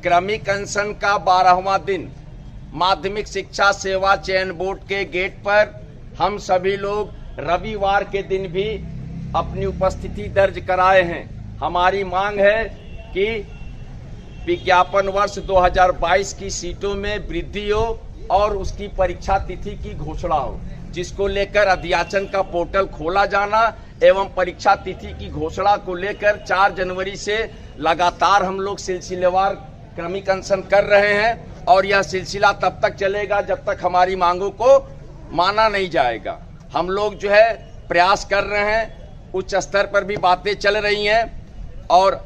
क्रमिक अनशन का 12वां दिन माध्यमिक शिक्षा सेवा चयन बोर्ड के गेट पर हम सभी लोग रविवार के दिन भी अपनी उपस्थिति दर्ज कराए हैं। हमारी मांग है कि विज्ञापन वर्ष 2022 की सीटों में वृद्धि हो और उसकी परीक्षा तिथि की घोषणा हो, जिसको लेकर अध्याचन का पोर्टल खोला जाना एवं परीक्षा तिथि की घोषणा को लेकर 4 जनवरी से लगातार हम लोग सिलसिलेवार क्रमिक अनशन कर रहे हैं और यह सिलसिला तब तक चलेगा जब तक हमारी मांगों को माना नहीं जाएगा। हम लोग जो है प्रयास कर रहे हैं, उच्च स्तर पर भी बातें चल रही हैं और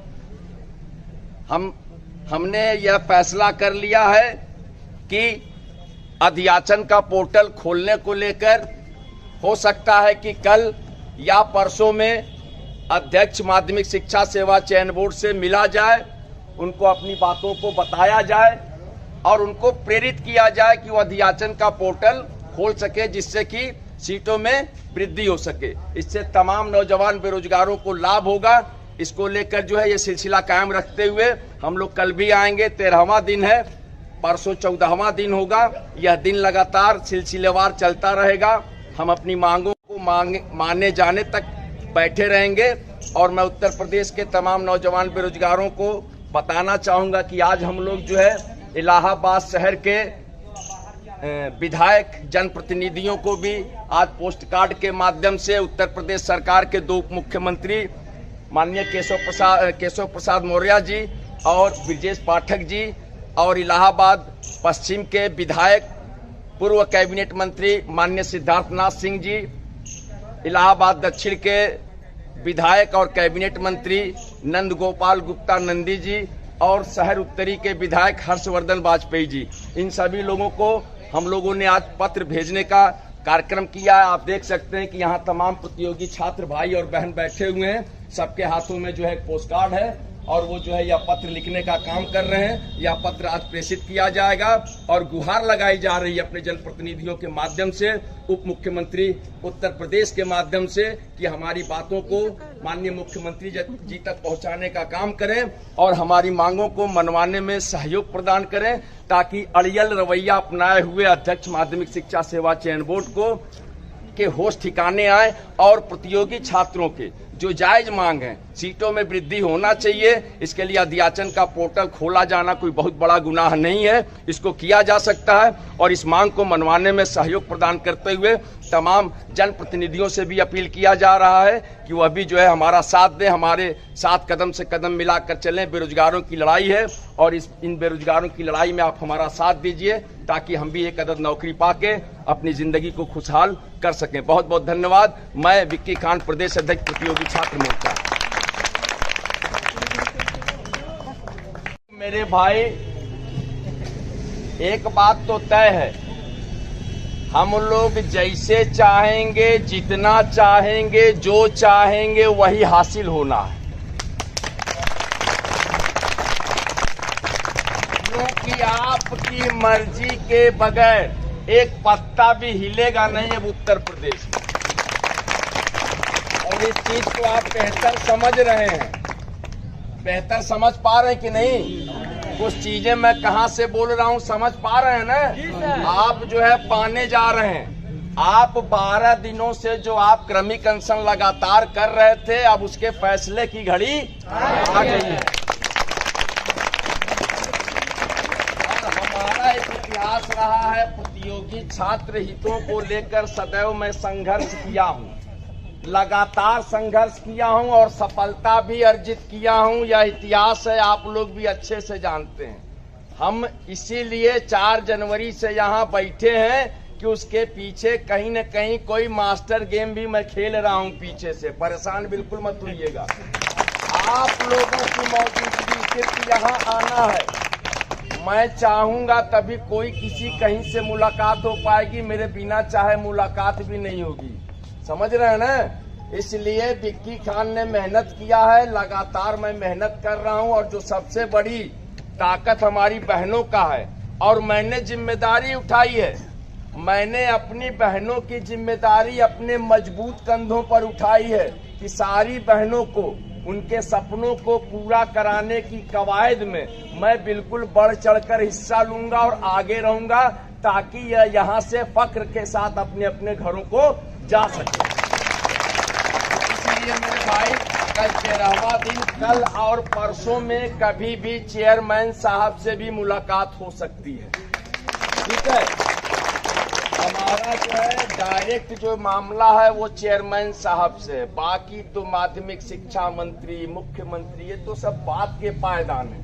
हमने यह फैसला कर लिया है कि अध्याचन का पोर्टल खोलने को लेकर हो सकता है कि कल या परसों में अध्यक्ष माध्यमिक शिक्षा सेवा चयन बोर्ड से मिला जाए, उनको अपनी बातों को बताया जाए और उनको प्रेरित किया जाए कि वो अध्याचन का पोर्टल खोल सके, जिससे कि सीटों में वृद्धि हो सके। इससे तमाम नौजवान बेरोजगारों को लाभ होगा। इसको लेकर जो है ये सिलसिला कायम रखते हुए हम लोग कल भी आएंगे। 13वां दिन है, परसों 14वां दिन होगा। यह दिन लगातार सिलसिलेवार चलता रहेगा। हम अपनी मांगों को माने जाने तक बैठे रहेंगे और मैं उत्तर प्रदेश के तमाम नौजवान बेरोजगारों को बताना चाहूँगा कि आज हम लोग जो है इलाहाबाद शहर के विधायक जनप्रतिनिधियों को भी आज पोस्ट कार्ड के माध्यम से उत्तर प्रदेश सरकार के 2 उप मुख्यमंत्री माननीय केशव प्रसाद मौर्य जी और ब्रजेश पाठक जी और इलाहाबाद पश्चिम के विधायक पूर्व कैबिनेट मंत्री माननीय सिद्धार्थनाथ सिंह जी, इलाहाबाद दक्षिण के विधायक और कैबिनेट मंत्री नंद गोपाल गुप्ता नंदी जी और शहर उत्तरी के विधायक हर्षवर्धन वाजपेयी जी, इन सभी लोगों को हम लोगों ने आज पत्र भेजने का कार्यक्रम किया है। आप देख सकते हैं कि यहाँ तमाम प्रतियोगी छात्र भाई और बहन बैठे हुए हैं। सबके हाथों में जो है पोस्ट कार्ड है और वो जो है यह पत्र लिखने का काम कर रहे हैं। यह पत्र आज प्रेषित किया जाएगा और गुहार लगाई जा रही है अपने जनप्रतिनिधियों के माध्यम से, उप मुख्यमंत्री उत्तर प्रदेश के माध्यम से, कि हमारी बातों को माननीय मुख्यमंत्री जी तक पहुंचाने का काम करें और हमारी मांगों को मनवाने में सहयोग प्रदान करें, ताकि अड़ियल रवैया अपनाए हुए अध्यक्ष माध्यमिक शिक्षा सेवा चयन बोर्ड को के होश ठिकाने आए और प्रतियोगी छात्रों के जो जायज मांग है, सीटों में वृद्धि होना चाहिए। इसके लिए अध्याचन का पोर्टल खोला जाना कोई बहुत बड़ा गुनाह नहीं है, इसको किया जा सकता है और इस मांग को मनवाने में सहयोग प्रदान करते हुए तमाम जनप्रतिनिधियों से भी अपील किया जा रहा है कि वह भी जो है हमारा साथ दें, हमारे साथ कदम से कदम मिलाकर चलें। बेरोजगारों की लड़ाई है और इन बेरोजगारों की लड़ाई में आप हमारा साथ दीजिए ताकि हम भी एक अदद नौकरी पाके अपनी जिंदगी को खुशहाल कर सकें। बहुत बहुत धन्यवाद। मैं विक्की खान, प्रदेश अध्यक्ष प्रतियोगी छात्र मोर्चा। मेरे भाई, एक बात तो तय है, हम लोग जैसे चाहेंगे, जितना चाहेंगे, जो चाहेंगे वही हासिल होना है, क्योंकि आपकी मर्जी के बगैर एक पत्ता भी हिलेगा नहीं अब उत्तर प्रदेश में। और इस चीज को आप बेहतर समझ रहे हैं, बेहतर समझ पा रहे हैं कि नहीं? कुछ चीजें मैं कहां से बोल रहा हूं समझ पा रहे हैं ना? आप जो है पाने जा रहे हैं। आप 12 दिनों से जो आप क्रमिक अनशन लगातार कर रहे थे, अब उसके फैसले की घड़ी आ गई है। हमारा एक इतिहास रहा है, प्रतियोगी छात्र हितों को लेकर सदैव मैं संघर्ष किया हूं, लगातार संघर्ष किया हूं और सफलता भी अर्जित किया हूं। यह इतिहास है, आप लोग भी अच्छे से जानते हैं। हम इसीलिए 4 जनवरी से यहां बैठे हैं कि उसके पीछे कहीं न कहीं कोई मास्टर गेम भी मैं खेल रहा हूं पीछे से। परेशान बिल्कुल मत होइएगा। आप लोगों की मौजूदगी सिर्फ यहां आना है। मैं चाहूंगा तभी कोई किसी कहीं से मुलाकात हो पाएगी, मेरे बिना चाहे मुलाकात भी नहीं होगी। समझ रहे हैं ना? इसलिए विक्की खान ने मेहनत किया है, लगातार मैं मेहनत कर रहा हूं और जो सबसे बड़ी ताकत हमारी बहनों का है और मैंने जिम्मेदारी उठाई है। मैंने अपनी बहनों की जिम्मेदारी अपने मजबूत कंधों पर उठाई है कि सारी बहनों को उनके सपनों को पूरा कराने की कवायद में मैं बिल्कुल बढ़ चढ़कर हिस्सा लूंगा और आगे रहूंगा, ताकि यह यहाँ से फख्र के साथ अपने अपने घरों को जा सके। इसलिए मेरे भाई, कल 13वां दिन, कल और परसों में कभी भी चेयरमैन साहब से भी मुलाकात हो सकती है। ठीक है, हमारा जो है डायरेक्ट जो मामला है वो चेयरमैन साहब से, बाकी तो माध्यमिक शिक्षा मंत्री, मुख्यमंत्री, ये तो सब बात के पायदान है।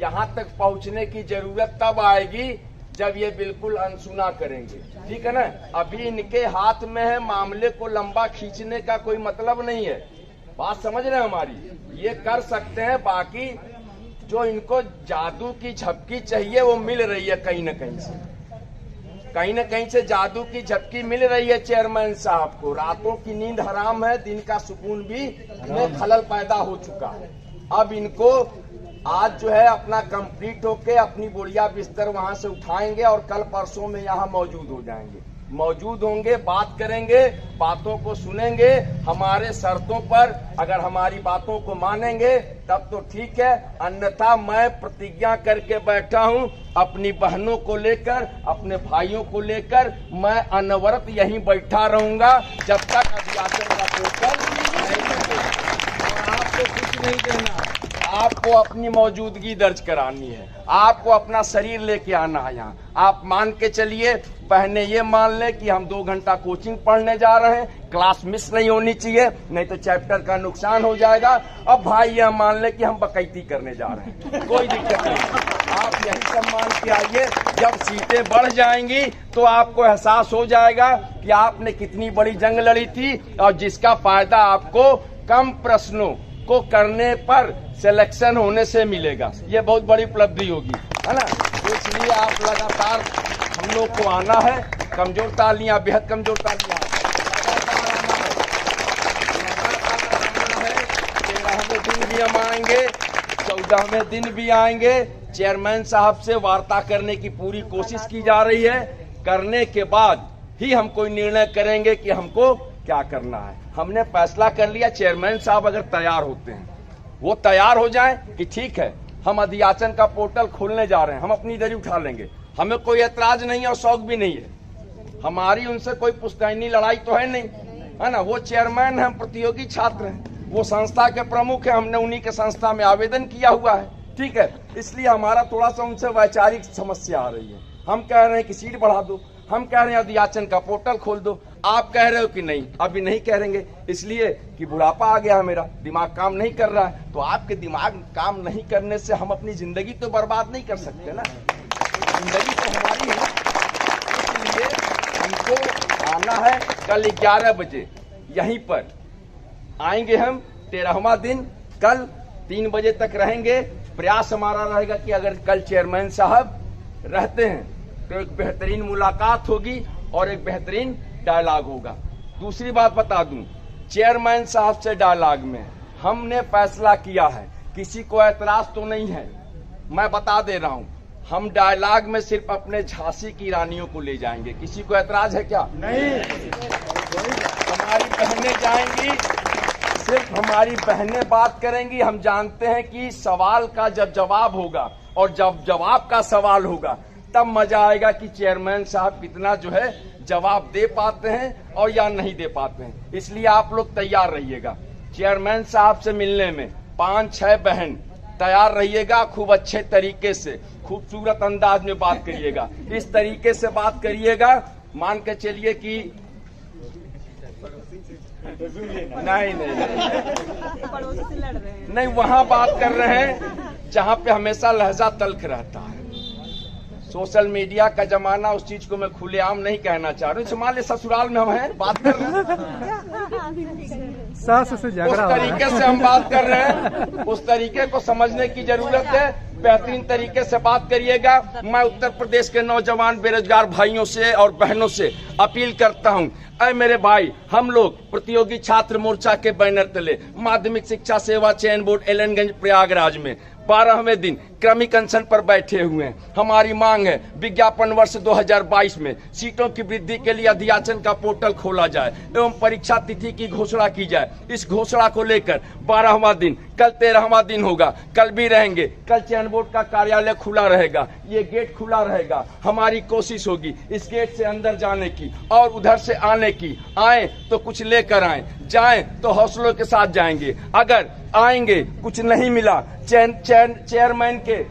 यहाँ तक पहुँचने की जरूरत तब आएगी जब ये बिल्कुल अनसुना करेंगे। ठीक है ना, अभी इनके हाथ में है, मामले को लंबा खींचने का कोई मतलब नहीं है। बात समझ रहे हैं हमारी, ये कर सकते हैं। बाकी जो इनको जादू की झपकी चाहिए वो मिल रही है कहीं न कहीं से जादू की झपकी मिल रही है चेयरमैन साहब को। रातों की नींद हराम है, दिन का सुकून भी में खलल पैदा हो चुका है। अब इनको आज जो है अपना कंप्लीट होके अपनी बोरिया बिस्तर वहां से उठाएंगे और कल परसों में यहाँ मौजूद हो जाएंगे। मौजूद होंगे, बात करेंगे, बातों को सुनेंगे, हमारे शर्तों पर अगर हमारी बातों को मानेंगे तब तो ठीक है, अन्यथा मैं प्रतिज्ञा करके बैठा हूं, अपनी बहनों को लेकर, अपने भाइयों को लेकर मैं अनवरत यहीं बैठा रहूंगा जब तक अभियाचन का पोर्टल नहीं बनेगा। और आपको कुछ नहीं देना, आपको अपनी मौजूदगी दर्ज करानी है, आपको अपना शरीर लेके आना है यहाँ। आप मान के चलिए, पहले ये मान ले कि हम 2 घंटा कोचिंग पढ़ने जा रहे हैं, क्लास मिस नहीं होनी चाहिए, नहीं तो चैप्टर का नुकसान हो जाएगा। अब भाई यह मान ले कि हम बकैती करने जा रहे हैं, कोई दिक्कत नहीं। आप यही सब मान के आइए, जब सीटें बढ़ जाएंगी तो आपको एहसास हो जाएगा कि आपने कितनी बड़ी जंग लड़ी थी और जिसका फायदा आपको कम प्रश्नों को करने पर सिलेक्शन होने से मिलेगा। ये बहुत बड़ी उपलब्धि होगी, है ना। तो इसलिए आप लगातार हम लोग को आना है, कमजोर तालियां, बेहद कमजोर तालियां, 13वें दिन भी हम आएंगे, 14वें दिन भी आएंगे। चेयरमैन साहब से वार्ता करने की पूरी कोशिश की जा रही है। करने के बाद ही हम कोई निर्णय करेंगे कि हमको क्या करना है। हमने फैसला कर लिया, चेयरमैन साहब अगर तैयार होते हैं, वो तैयार हो जाएं कि ठीक है हम अधियाचन का पोर्टल खोलने जा रहे हैं, हम अपनी दरी उठा लेंगे, हमें कोई एतराज नहीं और शौक भी नहीं है। हमारी उनसे कोई पुश्तैनी लड़ाई तो है नहीं, है ना। वो चेयरमैन है, हम प्रतियोगी छात्र हैं, वो संस्था के प्रमुख है, हमने उन्हीं के संस्था में आवेदन किया हुआ है। ठीक है, इसलिए हमारा थोड़ा सा उनसे वैचारिक समस्या आ रही है। हम कह रहे हैं कि सीट बढ़ा दो, हम कह रहे हैं अधियाचन का पोर्टल खोल दो, आप कह रहे हो कि नहीं, अभी नहीं करेंगे, इसलिए कि बुढ़ापा आ गया है, मेरा दिमाग काम नहीं कर रहा है। तो आपके दिमाग काम नहीं करने से हम अपनी जिंदगी तो बर्बाद नहीं कर सकते ना, जिंदगी तो हमारी है। इसलिए हमको आना है कल 11 बजे, यहीं पर आएंगे हम। 13वां दिन, कल 3 बजे तक रहेंगे। प्रयास हमारा रहेगा कि अगर कल चेयरमैन साहब रहते हैं तो एक बेहतरीन मुलाकात होगी और एक बेहतरीन डायलॉग होगा। दूसरी बात बता दूं, चेयरमैन साहब से डायलॉग में हमने फैसला किया है, किसी को ऐतराज तो नहीं है, मैं बता दे रहा हूं, हम डायलॉग में सिर्फ अपने झांसी की रानियों को ले जाएंगे। किसी को ऐतराज है क्या? नहीं। हमारी बहनें जाएंगी, सिर्फ हमारी बहनें बात करेंगी। हम जानते हैं कि सवाल का जब जवाब होगा और जब जवाब का सवाल होगा तब मजा आएगा कि चेयरमैन साहब कितना जो है जवाब दे पाते हैं और या नहीं दे पाते हैं। इसलिए आप लोग तैयार रहिएगा चेयरमैन साहब से मिलने में। 5-6 बहन तैयार रहिएगा, खूब अच्छे तरीके से, खूबसूरत अंदाज में बात करिएगा। इस तरीके से बात करिएगा, मान के चलिए कि नहीं, वहां बात कर रहे हैं जहां पे हमेशा लहजा तल्ख रहता है। सोशल मीडिया का जमाना, उस चीज को मैं खुलेआम नहीं कहना चाह रहा हूँ। मान लीजिए ससुराल में हम हैं, बात कर रहे हैं, सास से झगड़ा, उस तरीके से हम बात कर रहे हैं, उस तरीके को समझने की जरूरत है। बेहतरीन तरीके से बात करिएगा। मैं उत्तर प्रदेश के नौजवान बेरोजगार भाइयों से और बहनों से अपील करता हूं, अय मेरे भाई, हम लोग प्रतियोगी छात्र मोर्चा के बैनर तले माध्यमिक शिक्षा सेवा चयन बोर्ड एलनगंज प्रयागराज में 12वें दिन क्रमिक अनशन पर बैठे हुए हैं। हमारी मांग है विज्ञापन वर्ष 2022 में सीटों की वृद्धि के लिए अध्याचन का पोर्टल खोला जाए एवं परीक्षा तिथि की घोषणा की जाए। इस घोषणा को लेकर 12वां दिन, कल 13वां दिन होगा, कल भी रहेंगे। कल चयन बोर्ड का कार्यालय खुला रहेगा, ये गेट खुला रहेगा। हमारी कोशिश होगी इस गेट से अंदर जाने की और उधर से आने की। आए तो कुछ लेकर आए, जाएं तो हौसलों के साथ जाएंगे। अगर आएंगे कुछ नहीं मिला, चेयरमैन के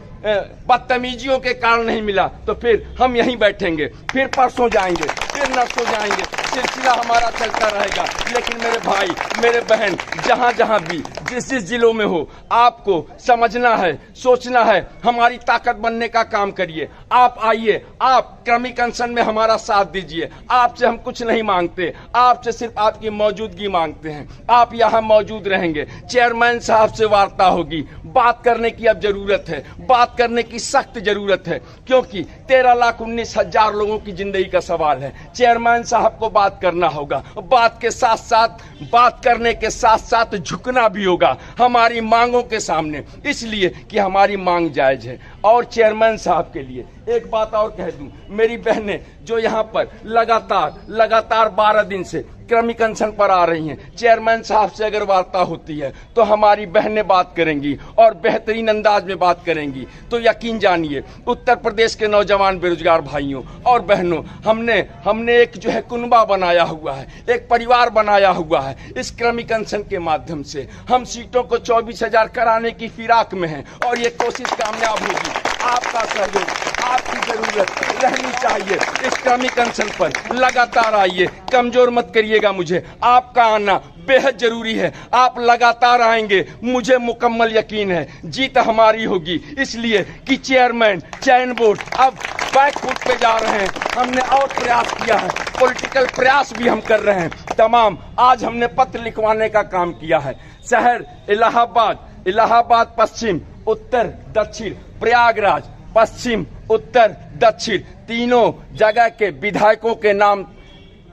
बदतमीजियों के कारण नहीं मिला, तो फिर हम यहीं बैठेंगे, फिर परसों जाएंगे, फिर नरसों जाएंगे। सिलसिला हमारा चलता रहेगा। लेकिन मेरे भाई, मेरे बहन, जहां जहां भी जिस जिस जिलों में हो, आपको समझना है, सोचना है, हमारी ताकत बनने का काम करिए। आप आइए, आप क्रमिक अनशन में हमारा साथ दीजिए। आपसे हम कुछ नहीं मांगते, आपसे सिर्फ आपकी मौजूदगी मांगते हैं। आप यहाँ मौजूद रहेंगे, चेयरमैन साहब से वार्ता होगी। बात करने की अब जरूरत है, बात करने की सख्त जरूरत है, क्योंकि 13,19,000 लोगों की जिंदगी का सवाल है। चेयरमैन साहब को बात करना होगा, बात के साथ साथ, बात करने के साथ साथ झुकना भी होगा हमारी मांगों के सामने, इसलिए कि हमारी मांग जायज है। और चेयरमैन साहब के लिए एक बात और कह दूं, मेरी बहनें जो यहाँ पर लगातार 12 दिन से क्रमिक अनशन पर आ रही हैं, चेयरमैन साहब से अगर वार्ता होती है तो हमारी बहनें बात करेंगी और बेहतरीन अंदाज में बात करेंगी। तो यकीन जानिए, उत्तर प्रदेश के नौजवान बेरोजगार भाइयों और बहनों, हमने एक जो है कुनबा बनाया हुआ है, एक परिवार बनाया हुआ है। इस क्रमिक अनशन के माध्यम से हम सीटों को 24,000 कराने की फिराक में हैं और ये कोशिश कामयाब होगी। आपका सहयोग, आपकी जरूरत रहनी चाहिए। इस क्रमिक अनशन पर लगातार आइए, कमजोर मत करिएगा मुझे। आपका आना बेहद जरूरी है। आप लगातार आएंगे, मुझे मुकम्मल यकीन है जीत हमारी होगी। इसलिए कि चेयरमैन, चयन बोर्ड अब बैकफुट पे जा रहे हैं। हमने और प्रयास किया है, पॉलिटिकल प्रयास भी हम कर रहे हैं तमाम। आज हमने पत्र लिखवाने का काम किया है। शहर इलाहाबाद पश्चिम, उत्तर, दक्षिण, प्रयागराज पश्चिम, उत्तर, दक्षिण, तीनों जगह के विधायकों के नाम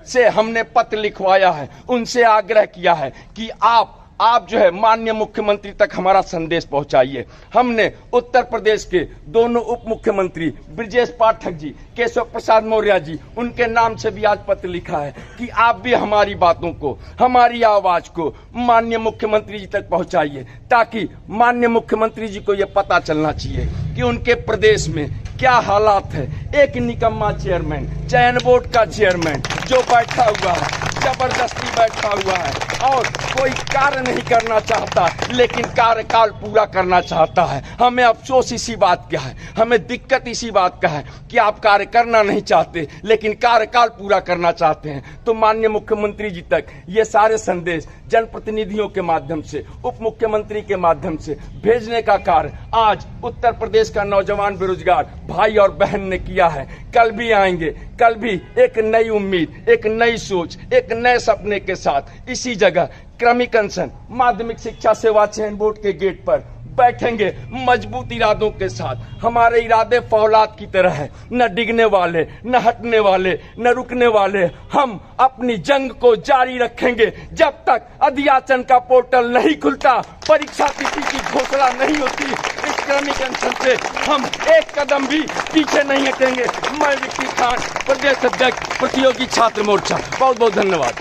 से हमने पत्र लिखवाया है। उनसे आग्रह किया है कि आप जो है माननीय मुख्यमंत्री तक हमारा संदेश पहुंचाइए। हमने उत्तर प्रदेश के दोनों उप मुख्यमंत्री ब्रजेश पाठक जी, केशव प्रसाद मौर्य जी, उनके नाम से भी आज पत्र लिखा है कि आप भी हमारी बातों को, हमारी आवाज को माननीय मुख्यमंत्री जी तक पहुंचाइए, ताकि माननीय मुख्यमंत्री जी को यह पता चलना चाहिए कि उनके प्रदेश में क्या हालात है। एक निकम्मा चेयरमैन, चयन बोर्ड का चेयरमैन जो बैठा हुआ है, जबरदस्ती बैठा हुआ है और कोई कार्य नहीं करना चाहता, लेकिन कार्यकाल पूरा करना चाहता है। हमें अफसोस इसी बात का है, हमें दिक्कत इसी बात का है कि आप कार्य करना नहीं चाहते, लेकिन कार्यकाल पूरा करना चाहते हैं। तो माननीय मुख्यमंत्री जी तक ये सारे संदेश जनप्रतिनिधियों के माध्यम से, उप मुख्यमंत्री के माध्यम से भेजने का कार्य आज उत्तर प्रदेश का नौजवान बेरोजगार भाई और बहन ने किया है। कल भी आएंगे, कल भी एक नई उम्मीद, एक नई सोच, एक नए सपने के साथ इसी जगह क्रमिक अनशन माध्यमिक शिक्षा सेवा चयन बोर्ड के गेट पर बैठेंगे मजबूत इरादों के साथ। हमारे इरादे फौलाद की तरह है, न डिगने वाले, न हटने वाले, न रुकने वाले। हम अपनी जंग को जारी रखेंगे जब तक अध्याचन का पोर्टल नहीं खुलता, परीक्षा तिथि की घोषणा नहीं होती। इस क्रमिक अनशन से हम एक कदम भी पीछे नहीं हटेंगे। मैं विक्की खान, प्रदेश अध्यक्ष प्रतियोगी छात्र मोर्चा। बहुत बहुत धन्यवाद।